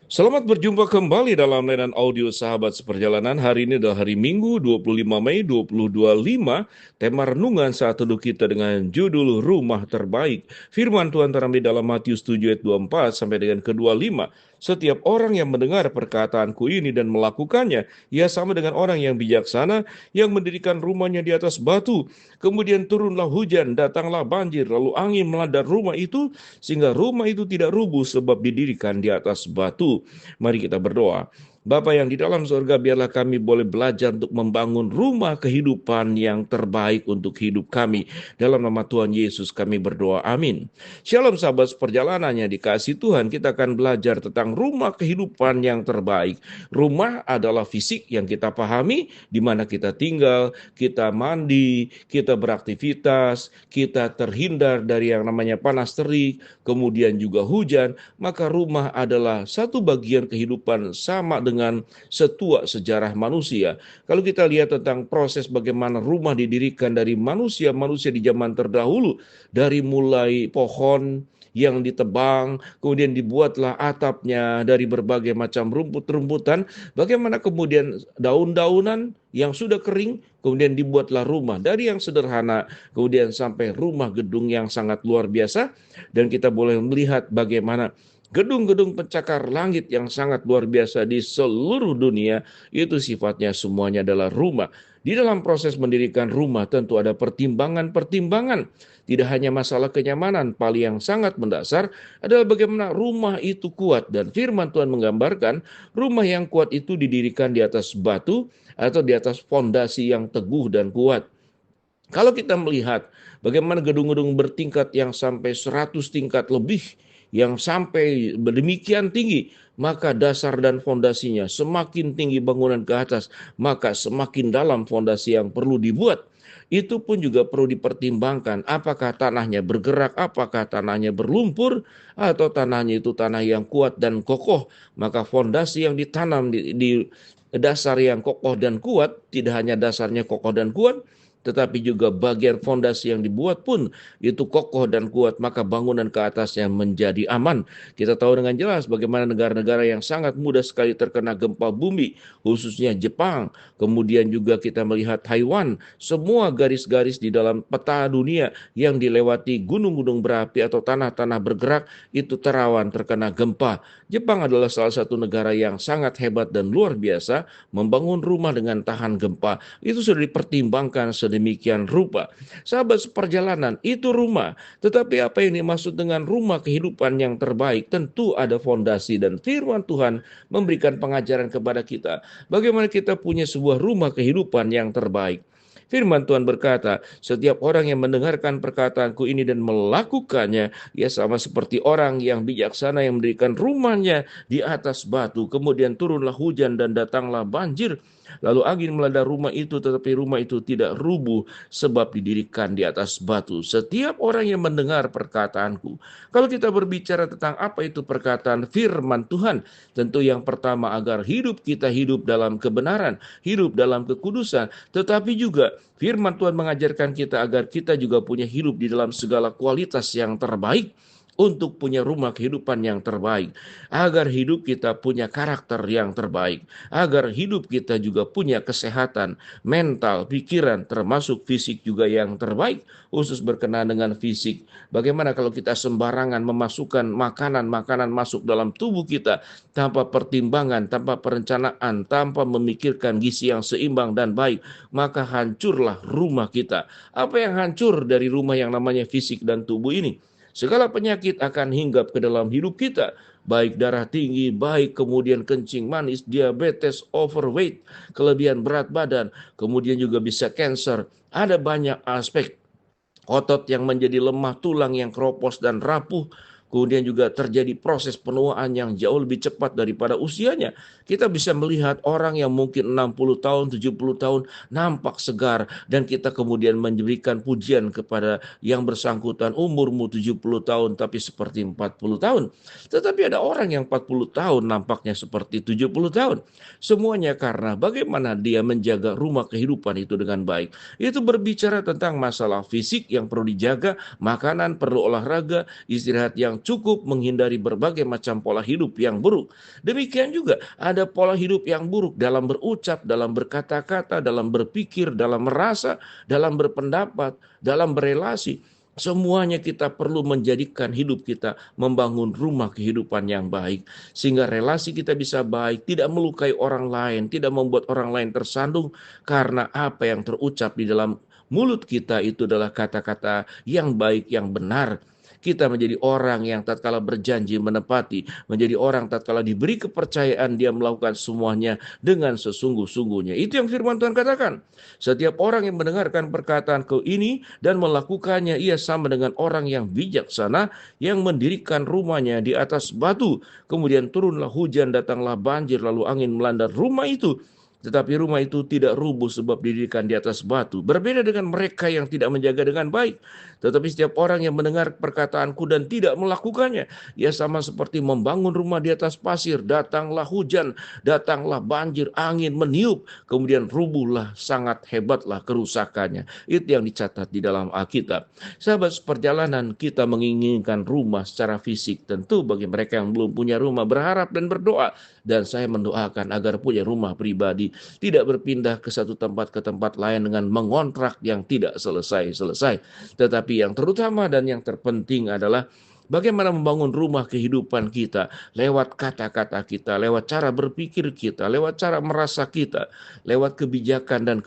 Selamat berjumpa kembali dalam layanan audio Sahabat Seperjalanan. Hari ini adalah hari Minggu 25 Mei 2025. Tema renungan saat teduh kita dengan judul Rumah Terbaik. Firman Tuhan terambil dalam Matius 7 ayat 24 sampai dengan ke-25. Setiap orang yang mendengar perkataanku ini dan melakukannya, ia sama dengan orang yang bijaksana yang mendirikan rumahnya di atas batu. Kemudian turunlah hujan, datanglah banjir, lalu angin melanda rumah itu sehingga rumah itu tidak rubuh sebab didirikan di atas batu. Mari kita berdoa. Bapa yang di dalam surga, biarlah kami boleh belajar untuk membangun rumah kehidupan yang terbaik untuk hidup kami. Dalam nama Tuhan Yesus kami berdoa, amin. Shalom sahabat perjalanannya dikasih Tuhan, kita akan belajar tentang rumah kehidupan yang terbaik. Rumah adalah fisik yang kita pahami, di mana kita tinggal, kita mandi, kita beraktivitas, kita terhindar dari yang namanya panas terik, kemudian juga hujan. Maka rumah adalah satu bagian kehidupan sama dengan setua sejarah manusia. Kalau kita lihat tentang proses bagaimana rumah didirikan dari manusia-manusia di zaman terdahulu, dari mulai pohon yang ditebang, kemudian dibuatlah atapnya dari berbagai macam rumput-rumputan, bagaimana kemudian daun-daunan yang sudah kering, kemudian dibuatlah rumah dari yang sederhana, kemudian sampai rumah gedung yang sangat luar biasa, dan kita boleh melihat bagaimana gedung-gedung pencakar langit yang sangat luar biasa di seluruh dunia, itu sifatnya semuanya adalah rumah. Di dalam proses mendirikan rumah tentu ada pertimbangan-pertimbangan. Tidak hanya masalah kenyamanan, paling yang sangat mendasar adalah bagaimana rumah itu kuat. Dan firman Tuhan menggambarkan rumah yang kuat itu didirikan di atas batu atau di atas fondasi yang teguh dan kuat. Kalau kita melihat bagaimana gedung-gedung bertingkat yang sampai 100 tingkat lebih, yang sampai demikian tinggi, maka dasar dan fondasinya semakin tinggi bangunan ke atas, maka semakin dalam fondasi yang perlu dibuat. Itu pun juga perlu dipertimbangkan, apakah tanahnya bergerak, apakah tanahnya berlumpur, atau tanahnya itu tanah yang kuat dan kokoh. Maka fondasi yang ditanam di dasar yang kokoh dan kuat, tidak hanya dasarnya kokoh dan kuat, tetapi juga bagian fondasi yang dibuat pun itu kokoh dan kuat, maka bangunan ke atasnya menjadi aman. Kita tahu dengan jelas bagaimana negara-negara yang sangat mudah sekali terkena gempa bumi, khususnya Jepang, kemudian juga kita melihat Taiwan, semua garis-garis di dalam peta dunia yang dilewati gunung-gunung berapi atau tanah-tanah bergerak, itu terawan terkena gempa. Jepang adalah salah satu negara yang sangat hebat dan luar biasa membangun rumah dengan tahan gempa. Itu sudah dipertimbangkan sedemikian rupa. Sahabat seperjalanan, itu rumah. Tetapi apa yang dimaksud dengan rumah kehidupan yang terbaik? Tentu ada fondasi, dan firman Tuhan memberikan pengajaran kepada kita. Bagaimana kita punya sebuah rumah kehidupan yang terbaik. Firman Tuhan berkata, setiap orang yang mendengarkan perkataanku ini dan melakukannya, ia sama seperti orang yang bijaksana yang mendirikan rumahnya di atas batu. Kemudian turunlah hujan dan datanglah banjir. Lalu angin melanda rumah itu, tetapi rumah itu tidak rubuh sebab didirikan di atas batu. Setiap orang yang mendengar perkataanku. Kalau kita berbicara tentang apa itu perkataan firman Tuhan, tentu yang pertama agar hidup kita hidup dalam kebenaran, hidup dalam kekudusan, tetapi juga firman Tuhan mengajarkan kita agar kita juga punya hidup di dalam segala kualitas yang terbaik, untuk punya rumah kehidupan yang terbaik, agar hidup kita punya karakter yang terbaik, agar hidup kita juga punya kesehatan mental, pikiran, termasuk fisik juga yang terbaik, khusus berkenaan dengan fisik. Bagaimana kalau kita sembarangan memasukkan makanan-makanan masuk dalam tubuh kita tanpa pertimbangan, tanpa perencanaan, tanpa memikirkan gizi yang seimbang dan baik, maka hancurlah rumah kita. Apa yang hancur dari rumah yang namanya fisik dan tubuh ini? Segala penyakit akan hinggap ke dalam hidup kita, baik darah tinggi, baik kemudian kencing manis, diabetes, overweight, kelebihan berat badan, kemudian juga bisa cancer. Ada banyak aspek otot yang menjadi lemah, tulang yang keropos dan rapuh, kemudian juga terjadi proses penuaan yang jauh lebih cepat daripada usianya. Kita bisa melihat orang yang mungkin 60 tahun, 70 tahun nampak segar, dan kita kemudian memberikan pujian kepada yang bersangkutan, umurmu 70 tahun tapi seperti 40 tahun. Tetapi ada orang yang 40 tahun nampaknya seperti 70 tahun. Semuanya karena bagaimana dia menjaga rumah kehidupan itu dengan baik. Itu berbicara tentang masalah fisik yang perlu dijaga, makanan perlu olahraga, istirahat yang yang cukup, menghindari berbagai macam pola hidup yang buruk. Demikian juga ada pola hidup yang buruk dalam berucap, dalam berkata-kata, dalam berpikir, dalam merasa, dalam berpendapat, dalam berelasi. Semuanya kita perlu menjadikan hidup kita membangun rumah kehidupan yang baik. Sehingga relasi kita bisa baik, tidak melukai orang lain, tidak membuat orang lain tersandung. Karena apa yang terucap di dalam mulut kita itu adalah kata-kata yang baik, yang benar. Kita menjadi orang yang tatkala berjanji menepati, menjadi orang tatkala diberi kepercayaan dia melakukan semuanya dengan sesungguh-sungguhnya. Itu yang firman Tuhan katakan. Setiap orang yang mendengarkan perkataanku ini dan melakukannya, ia sama dengan orang yang bijaksana yang mendirikan rumahnya di atas batu. Kemudian turunlah hujan, datanglah banjir, lalu angin melanda rumah itu. Tetapi rumah itu tidak rubuh sebab didirikan di atas batu. Berbeda dengan mereka yang tidak menjaga dengan baik. Tetapi setiap orang yang mendengar perkataanku dan tidak melakukannya, ia sama seperti membangun rumah di atas pasir. Datanglah hujan, datanglah banjir, angin meniup. Kemudian rubuhlah, sangat hebatlah kerusakannya. Itu yang dicatat di dalam Alkitab. Sahabat seperjalanan, kita menginginkan rumah secara fisik. Tentu bagi mereka yang belum punya rumah, berharap dan berdoa. Dan saya mendoakan agar punya rumah pribadi, tidak berpindah ke satu tempat ke tempat lain dengan mengontrak yang tidak selesai-selesai. Tetapi yang terutama dan yang terpenting adalah bagaimana membangun rumah kehidupan kita lewat kata-kata kita, lewat cara berpikir kita, lewat cara merasa kita, lewat kebijakan dan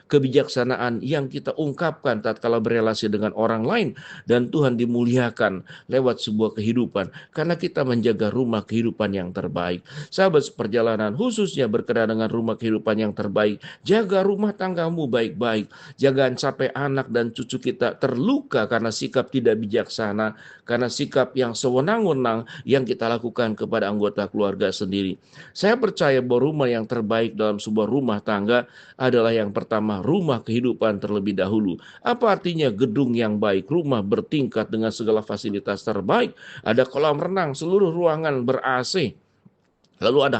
kebijaksanaan yang kita ungkapkan tatkala berelasi dengan orang lain, dan Tuhan dimuliakan lewat sebuah kehidupan karena kita menjaga rumah kehidupan yang terbaik. Sahabat seperjalanan, khususnya berkenaan dengan rumah kehidupan yang terbaik, jaga rumah tanggamu baik-baik. Jangan sampai anak dan cucu kita terluka karena sikap tidak bijaksana, karena sikap yang sewenang-wenang yang kita lakukan kepada anggota keluarga sendiri. Saya percaya bahwa rumah yang terbaik dalam sebuah rumah tangga adalah yang pertama, rumah kehidupan terlebih dahulu. Apa artinya gedung yang baik? Rumah bertingkat dengan segala fasilitas terbaik. Ada kolam renang, seluruh ruangan ber-AC. Lalu ada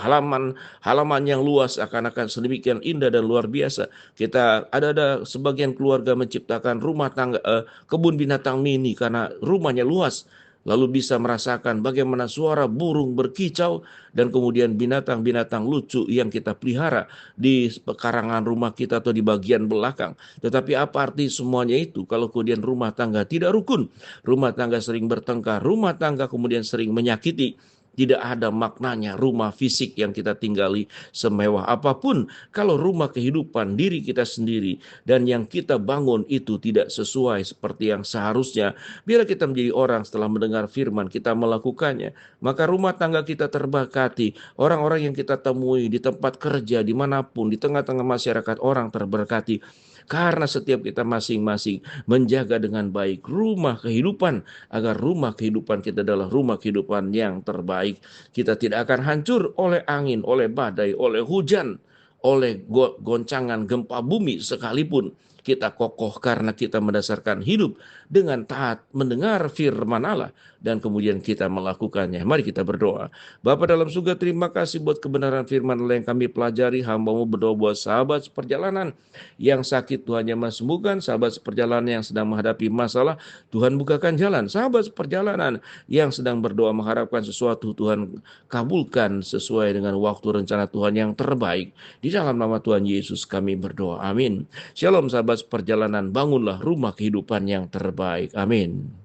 halaman yang luas, akan sedemikian indah dan luar biasa. Kita ada sebagian keluarga menciptakan rumah tangga, kebun binatang mini karena rumahnya luas. Lalu bisa merasakan bagaimana suara burung berkicau dan kemudian binatang-binatang lucu yang kita pelihara di pekarangan rumah kita atau di bagian belakang. Tetapi apa arti semuanya itu kalau kemudian rumah tangga tidak rukun, rumah tangga sering bertengkar, rumah tangga kemudian sering menyakiti? Tidak ada maknanya rumah fisik yang kita tinggali semewah apapun kalau rumah kehidupan diri kita sendiri dan yang kita bangun itu tidak sesuai seperti yang seharusnya. Bila kita menjadi orang setelah mendengar firman, kita melakukannya, maka rumah tangga kita terberkati. Orang-orang yang kita temui di tempat kerja, dimanapun, di tengah-tengah masyarakat, orang terberkati. Karena setiap kita masing-masing menjaga dengan baik rumah kehidupan, agar rumah kehidupan kita adalah rumah kehidupan yang terbaik. Kita tidak akan hancur oleh angin, oleh badai, oleh hujan, oleh goncangan gempa bumi sekalipun. Kita kokoh karena kita mendasarkan hidup dengan taat mendengar firman Allah dan kemudian kita melakukannya. Mari kita berdoa. Bapa dalam surga, terima kasih buat kebenaran firman Allah yang kami pelajari. Hamba-Mu berdoa buat sahabat seperjalanan yang sakit, Tuhan yang sembuhkan. Sahabat seperjalanan yang sedang menghadapi masalah, Tuhan bukakan jalan. Sahabat seperjalanan yang sedang berdoa mengharapkan sesuatu, Tuhan kabulkan sesuai dengan waktu rencana Tuhan yang terbaik. Di dalam nama Tuhan Yesus kami berdoa. Amin. Shalom sahabat perjalanan, bangunlah rumah kehidupan yang terbaik. Amin.